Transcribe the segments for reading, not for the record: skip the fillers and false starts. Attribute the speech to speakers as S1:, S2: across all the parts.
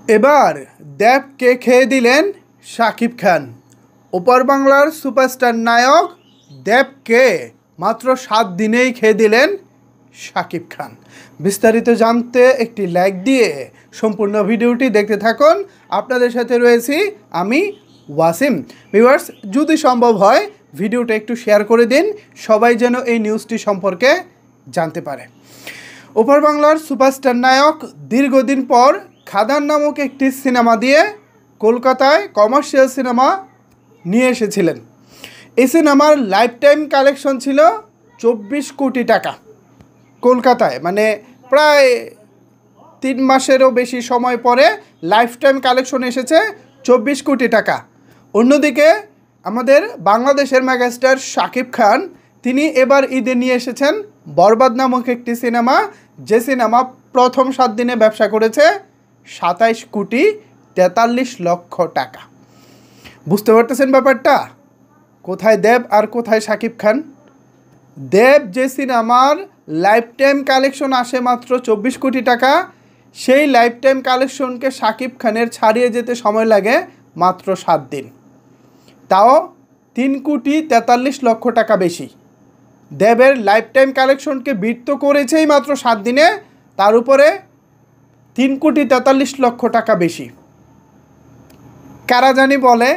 S1: এবার দেবকে খেয়ে দিলেন শাকিব খান। ওপার বাংলার সুপারস্টার নায়ক দেবকে মাত্র 7 দিনেই খেয়ে দিলেন শাকিব খান। বিস্তারিত জানতে একটি লাইক দিয়ে সম্পূর্ণ ভিডিওটি দেখতে থাকুন। আপনাদের সাথে রয়েছি আমি ওয়াসিম। ভিউয়ার্স, যদি সম্ভব হয় ভিডিওটা একটু শেয়ার করে দিন, সবাই যেন এই নিউজটি সম্পর্কে জানতে পারে। ওপার বাংলার সুপারস্টার নায়ক দীর্ঘদিন পর খাদান নামক একটি সিনেমা দিয়ে কলকাতায় কমার্শিয়াল সিনেমা নিয়ে এসেছিলেন। এই সিনেমার লাইফ টাইম কালেকশন ছিল 24 কোটি টাকা কলকাতায়, মানে প্রায় 3 মাসেরও বেশি সময় পরে লাইফ টাইম কালেকশন এসেছে 24 কোটি টাকা। অন্যদিকে আমাদের বাংলাদেশের মেগাস্টার শাকিব খান, তিনি এবার ঈদে নিয়ে এসেছেন বরবাদ নামক একটি সিনেমা, যে সিনেমা প্রথম 7 দিনে ব্যবসা করেছে 27 কোটি 43 লক্ষ টাকা। বুঝতে পারতেছেন ব্যাপারটা? কোথায় দেব আর কোথায় শাকিব খান? দেব যে সিনেমার লাইফ টাইম কালেকশন আসে মাত্র 24 কোটি টাকা, সেই লাইফ টাইম কালেকশনকে শাকিব খানের ছাড়িয়ে যেতে সময় লাগে মাত্র 7 দিন, তাও 3 কোটি 43 লক্ষ টাকা বেশি। দেবের লাইফ টাইম কালেকশনকে বিট তো করেছেই মাত্র 7 দিনে, তার উপরে 3 কোটি 43 লক্ষ টাকা বেশি। কারা জানি বলে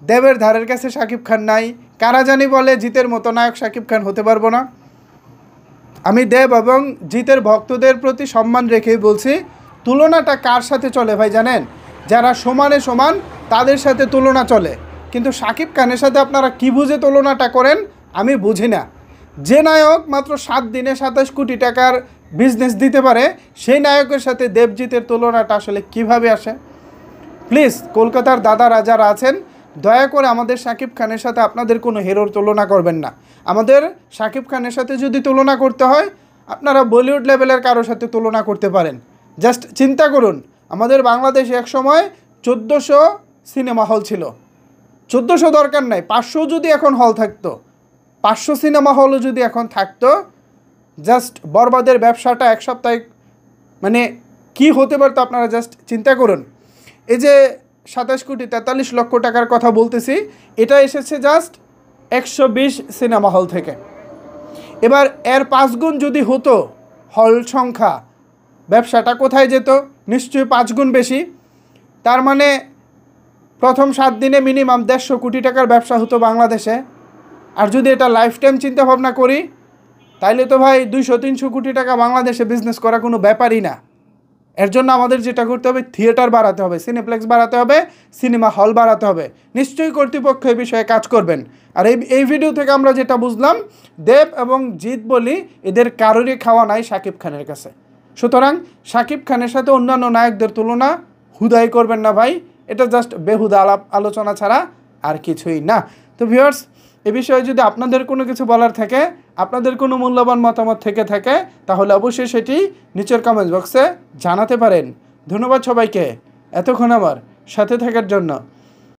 S1: দেবের ধারের কাছে শাকিব খান নাই, কারা জানি বলে জিতের মতো নায়ক শাকিব খান হতে পারবো না। আমি দেব এবং জিতের ভক্তদের প্রতি সম্মান রেখেই বলছি, তুলনাটা কার সাথে চলে ভাই জানেন? যারা সমানে সমান তাদের সাথে তুলনা চলে, কিন্তু শাকিব খানের সাথে আপনারা কী বুঝে তুলনাটা করেন আমি বুঝি না। যে নায়ক মাত্র 7 দিনে 27 কোটি টাকার বিজনেস দিতে পারে, সেই নায়কের সাথে দেবজিতের তুলনাটা আসলে কিভাবে আসে? প্লিজ কলকাতার দাদারা যারা আছেন, দয়া করে আমাদের শাকিব খানের সাথে আপনাদের কোনো হিরোর তুলনা করবেন না। আমাদের শাকিব খানের সাথে যদি তুলনা করতে হয়, আপনারা বলিউড লেভেলের কারোর সাথে তুলনা করতে পারেন। জাস্ট চিন্তা করুন, আমাদের বাংলাদেশে এক সময় 1400 সিনেমা হল ছিল। 1400 দরকার নাই, 500 যদি এখন হল থাকতো, 500 সিনেমা হলও যদি এখন থাকতো, জাস্ট বরবাদের ব্যবসাটা এক সপ্তাহে মানে কি হতে পারতো আপনারা জাস্ট চিন্তা করুন। এই যে 27 কোটি 43 লক্ষ টাকার কথা বলতেছি, এটা এসেছে জাস্ট 120 সিনেমা হল থেকে। এবার এর 5 গুণ যদি হতো হল সংখ্যা, ব্যবসাটা কোথায় যেত? নিশ্চয়ই 5 গুণ বেশি। তার মানে প্রথম 7 দিনে মিনিমাম 150 কোটি টাকার ব্যবসা হতো বাংলাদেশে। আর যদি এটা লাইফ টাইম চিন্তা ভাবনা করি, তাইলে তো ভাই 200-300 কোটি টাকা বাংলাদেশে বিজনেস করা কোনো ব্যাপারই না। এর জন্য আমাদের যেটা করতে হবে, থিয়েটার বাড়াতে হবে, সিনেপ্লেক্স বাড়াতে হবে, সিনেমা হল বাড়াতে হবে। নিশ্চয়ই কর্তৃপক্ষ এই বিষয়ে কাজ করবেন। আর এই ভিডিও থেকে আমরা যেটা বুঝলাম, দেব এবং জিৎ বলি এদের কারোরই খাওয়া নাই শাকিব খানের কাছে। সুতরাং শাকিব খানের সাথে অন্যান্য নায়কদের তুলনা হুদাই করবেন না ভাই, এটা জাস্ট বেহুদা আলোচনা ছাড়া আর কিছুই না। তো ভিউয়ার্স, এ বিষয়ে যদি আপনাদের কোনো কিছু বলার থাকে, আপনাদের কোনো মূল্যবান মতামত থেকে থাকে, তাহলে অবশ্যই সেটি নিচের কমেন্ট বক্সে জানাতে পারেন। ধন্যবাদ সবাইকে এতক্ষণ আমার সাথে থাকার জন্য।